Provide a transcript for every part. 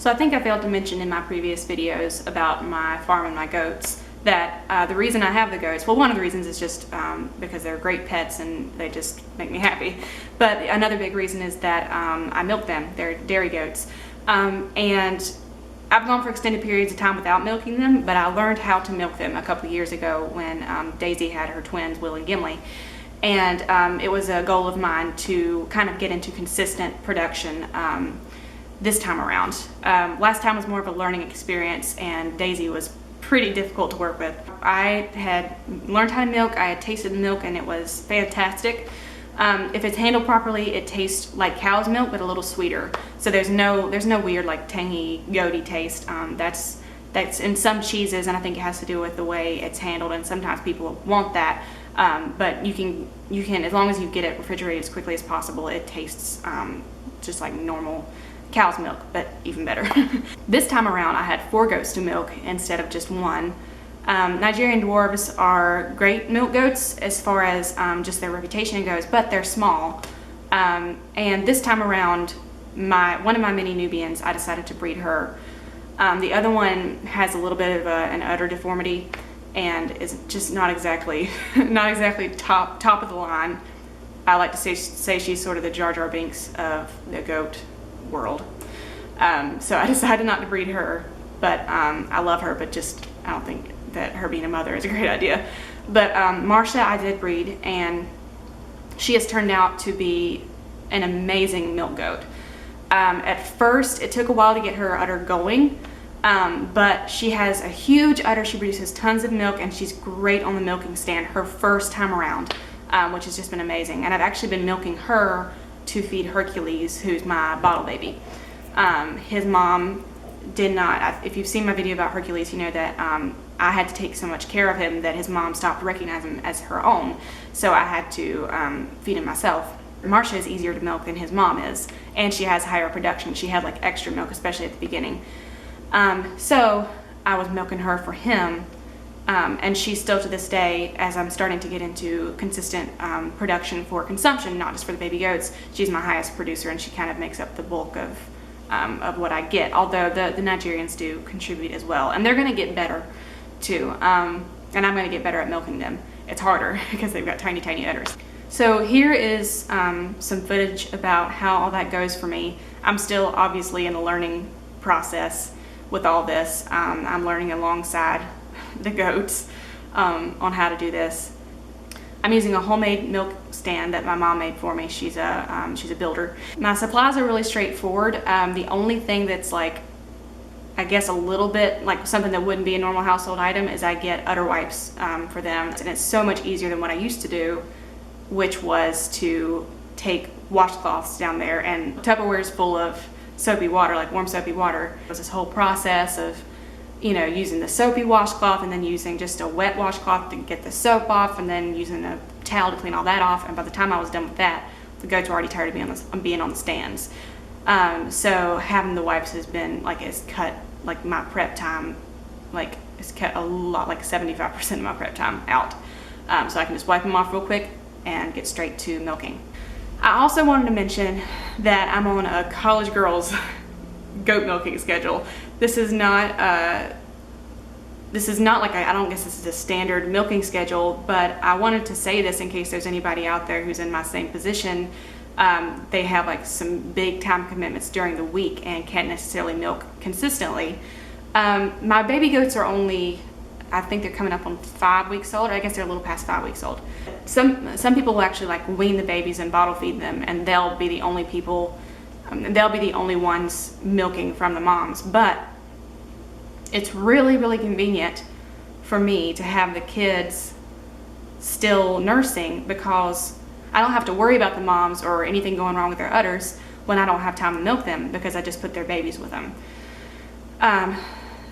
So I think I failed to mention in my previous videos about my farm and my goats that the reason I have the goats, well, one of the reasons is just because they're great pets and they just make me happy. But another big reason is that I milk them. They're dairy goats. And I've gone for extended periods of time without milking them, but I learned how to milk them a couple of years ago when Daisy had her twins, Will and Gimli. And it was a goal of mine to kind of get into consistent production this time around. Last time was more of a learning experience, and Daisy was pretty difficult to work with. I had learned how to milk, I had tasted the milk, and it was fantastic. If it's handled properly, it tastes like cow's milk, but a little sweeter. So there's no weird like tangy, goaty taste. That's in some cheeses, and I think it has to do with the way it's handled, and sometimes people want that. But you can, as long as you get it refrigerated as quickly as possible, it tastes just like normal cow's milk, but even better. This time around, I had 4 goats to milk instead of just 1. Nigerian dwarves are great milk goats as far as just their reputation goes, but they're small. And this time around, one of my mini Nubians, I decided to breed her. The other one has a little bit of an udder deformity and is just not exactly top of the line. I like to say she's sort of the Jar Jar Binks of the goat world. So I decided not to breed her, but I love her, but just I don't think that her being a mother is a great idea. But Marcia I did breed, and she has turned out to be an amazing milk goat. At first it took a while to get her udder going, but she has a huge udder. She produces tons of milk, and she's great on the milking stand her first time around, which has just been amazing. And I've actually been milking her to feed Hercules, who's my bottle baby. His mom did not, if you've seen my video about Hercules, you know that I had to take so much care of him that his mom stopped recognizing him as her own, so I had to feed him myself. Marcia is easier to milk than his mom is, and she has higher production. She had like extra milk, especially at the beginning. So I was milking her for him, and she's still to this day, as I'm starting to get into consistent production for consumption, not just for the baby goats, she's my highest producer, and she kind of makes up the bulk of what I get, although the Nigerians do contribute as well, and they're going to get better too, and I'm going to get better at milking them. It's harder because they've got tiny udders. So here is some footage about how all that goes for me. I'm still obviously in the learning process with all this. I'm learning alongside the goats on how to do this. I'm using a homemade milk stand that my mom made for me. She's a builder. My supplies are really straightforward. The only thing that's like, I guess a little bit like something that wouldn't be a normal household item is I get udder wipes for them, and it's so much easier than what I used to do, which was to take washcloths down there, and Tupperware is full of soapy water, like warm soapy water. It was this whole process of, you know, using the soapy washcloth and then using just a wet washcloth to get the soap off, and then using a towel to clean all that off. And by the time I was done with that, the goats were already tired of being on the stands. So having the wipes has been like, it's cut like my prep time, like it's cut a lot, like 75% of my prep time out. So I can just wipe them off real quick and get straight to milking. I also wanted to mention that I'm on a college girls goat milking schedule. This is not like I don't guess this is a standard milking schedule, but I wanted to say this in case there's anybody out there who's in my same position. They have like some big time commitments during the week and can't necessarily milk consistently. My baby goats are only, I think they're coming up on 5 weeks old, or I guess they're a little past 5 weeks old. Some people will actually like wean the babies and bottle feed them, and they'll be the only people, they'll be the only ones milking from the moms. But it's really convenient for me to have the kids still nursing, because I don't have to worry about the moms or anything going wrong with their udders when I don't have time to milk them, because I just put their babies with them.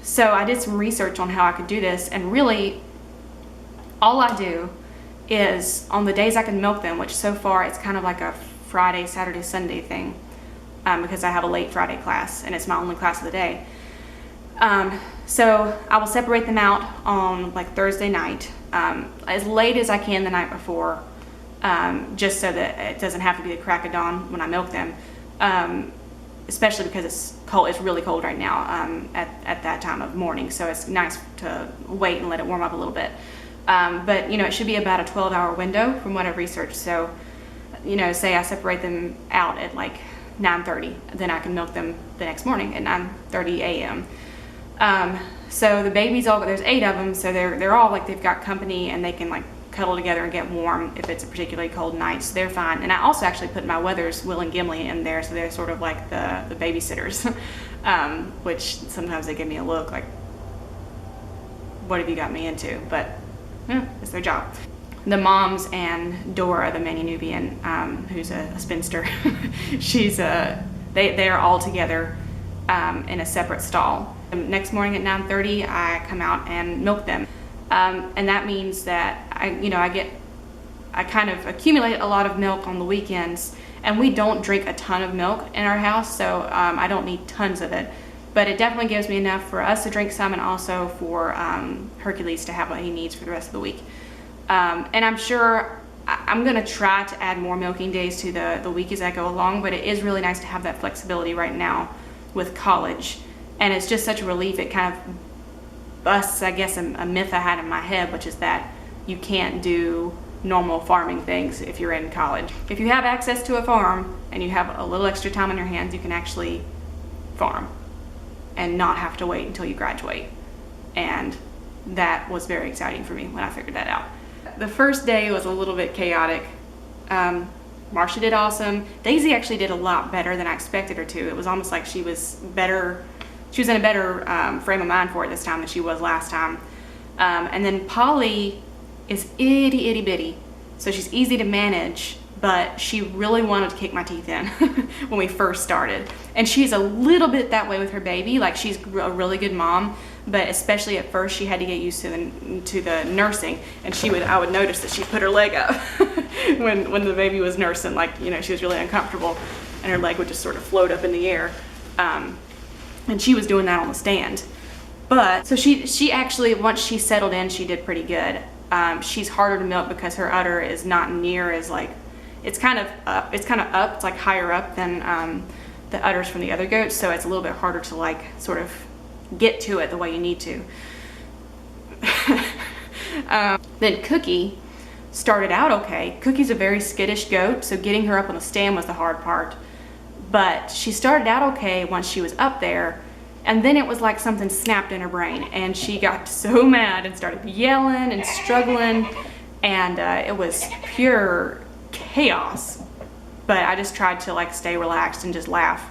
So I did some research on how I could do this, and really all I do is on the days I can milk them, which so far it's kind of like a Friday, Saturday, Sunday thing, because I have a late Friday class and it's my only class of the day. So I will separate them out on like Thursday night, as late as I can the night before, just so that it doesn't have to be the crack of dawn when I milk them. especially because it's cold. It's really cold right now at that time of morning, so it's nice to wait and let it warm up a little bit. But it should be about a 12-hour window from what I've researched. So, say I separate them out at like 9:30, then I can milk them the next morning at 9:30 a.m. So the babies there's 8 of them, so they're all like they've got company and they can like cuddle together and get warm if it's a particularly cold night, so they're fine. And I also actually put my Weathers, Will and Gimli, in there, so they're sort of like the babysitters, which sometimes they give me a look like, what have you got me into? But it's their job. The moms and Dora, the Mani Nubian, who's a spinster, they're all together in a separate stall. Next morning at 9:30, I come out and milk them. And that means that I kind of accumulate a lot of milk on the weekends, and we don't drink a ton of milk in our house, so I don't need tons of it, but it definitely gives me enough for us to drink some, and also for Hercules to have what he needs for the rest of the week. And I'm sure I'm going to try to add more milking days to the week as I go along, but it is really nice to have that flexibility right now with college, and it's just such a relief. It kind of busts, I guess, a myth I had in my head, which is that you can't do normal farming things if you're in college. If you have access to a farm and you have a little extra time on your hands, you can actually farm and not have to wait until you graduate. And that was very exciting for me when I figured that out. The first day was a little bit chaotic. Marcia did awesome. Daisy actually did a lot better than I expected her to. It was almost like she was in a better frame of mind for it this time than she was last time. And then Polly is itty bitty, so she's easy to manage, but she really wanted to kick my teeth in when we first started. And she's a little bit that way with her baby. Like, she's a really good mom, but especially at first she had to get used to the nursing, and I would notice that she put her leg up when the baby was nursing, like, she was really uncomfortable, and her leg would just sort of float up in the air. And she was doing that on the stand. But so she actually, once she settled in, she did pretty good. She's harder to milk because her udder is not near as like, it's kind of up, it's like higher up than the udders from the other goats, so it's a little bit harder to like sort of get to it the way you need to. Then Cookie started out okay. Cookie's a very skittish goat, so getting her up on the stand was the hard part. But she started out okay once she was up there, and then it was like something snapped in her brain, and she got so mad and started yelling and struggling, and it was pure chaos. But I just tried to like stay relaxed and just laugh,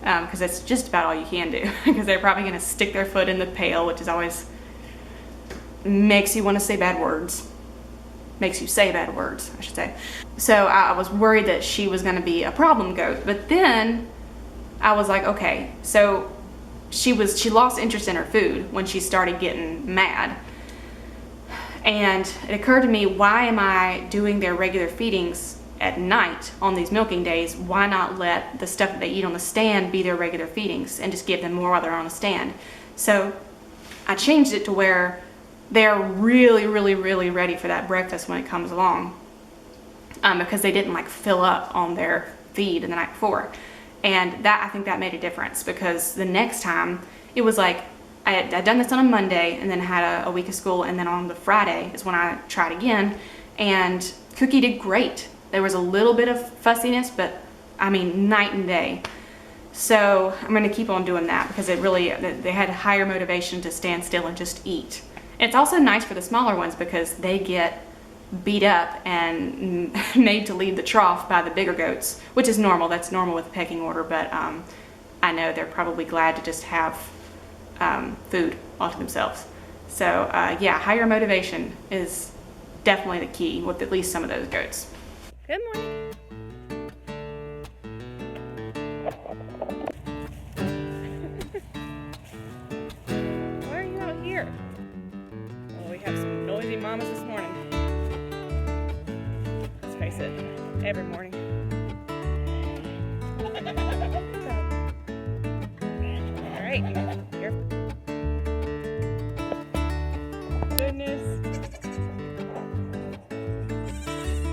because that's just about all you can do, because they're probably going to stick their foot in the pail, which is always makes you want to say bad words. Makes you say bad words, I should say. So I was worried that she was going to be a problem goat, but then I was like, okay, so she lost interest in her food when she started getting mad. And it occurred to me, why am I doing their regular feedings at night on these milking days? Why not let the stuff that they eat on the stand be their regular feedings and just give them more while they're on the stand? So I changed it to where they're really ready for that breakfast when it comes along, because they didn't like fill up on their feed the night before. And I think that made a difference, because the next time it was like I'd done this on a Monday and then had a week of school, and then on the Friday is when I tried again, and Cookie did great. There was a little bit of fussiness, but I mean night and day. So I'm going to keep on doing that, because they had higher motivation to stand still and just eat. It's also nice for the smaller ones because they get beat up and made to leave the trough by the bigger goats, which is normal. That's normal with the pecking order, but I know they're probably glad to just have food all to themselves. So yeah, higher motivation is definitely the key with at least some of those goats. Good morning. Why are you out here? Well, we have some noisy mamas this morning. Let's face it, every morning. All right, here. Goodness.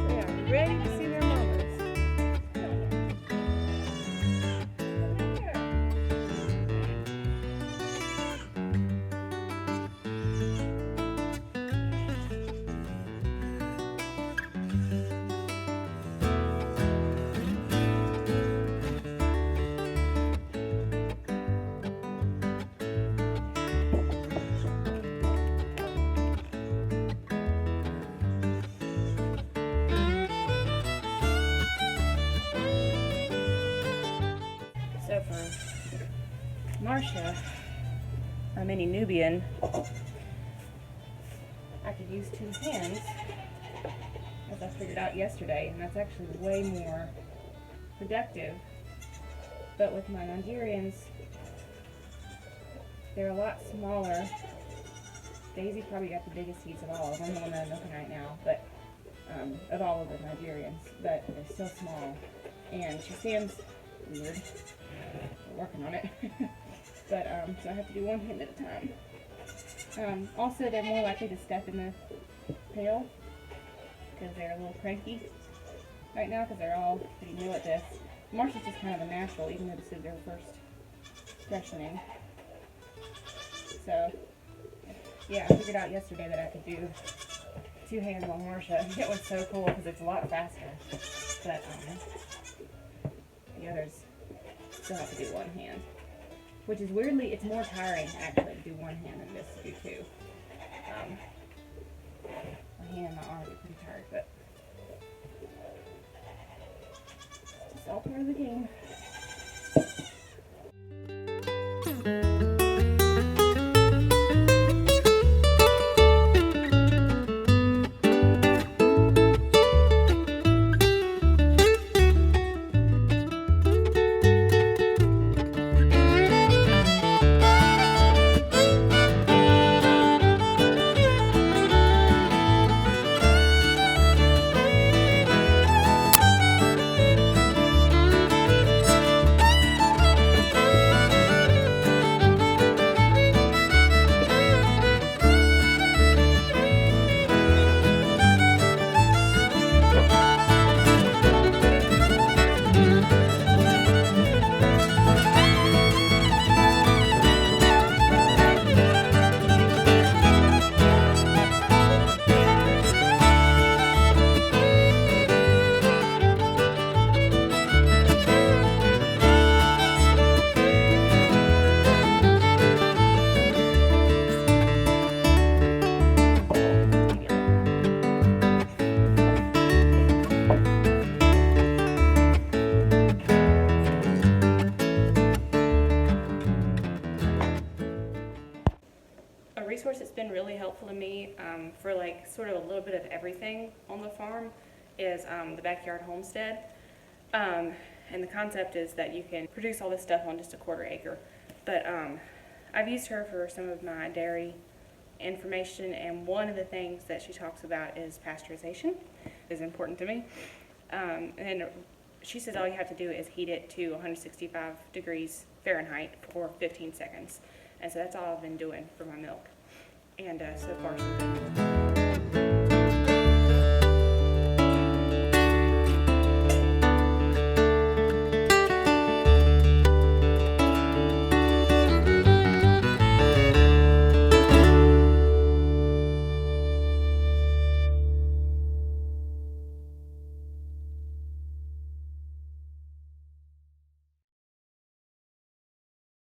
They are ready to see their mamas. Marcia, a mini Nubian, I could use 2 hands, as I figured out yesterday, and that's actually way more productive. But with my Nigerians, they're a lot smaller. Daisy probably got the biggest seeds of all of them, the one that I'm looking right now, but of all of the Nigerians, but they're still small. And she stands weird. We're working on it. But so I have to do 1 hand at a time. Also, they're more likely to step in the pail because they're a little cranky right now because they're all pretty new at this. Marcia's just kind of a natural, even though this is their first freshening. So, yeah, I figured out yesterday that I could do 2 hands on Marcia. It was so cool because it's a lot faster. But the others still have to do 1 hand. Which is weirdly, it's more tiring actually to do 1 hand than this to do 2. My hand and my arms are pretty tired, but it's all part of the game. A resource that's been really helpful to me for like sort of a little bit of everything on the farm is the Backyard Homestead. And the concept is that you can produce all this stuff on just a 1/4 acre. But I've used her for some of my dairy information, and one of the things that she talks about is pasteurization. Is important to me. And she says all you have to do is heat it to 165 degrees Fahrenheit for 15 seconds. And so that's all I've been doing for my milk. And so far so good.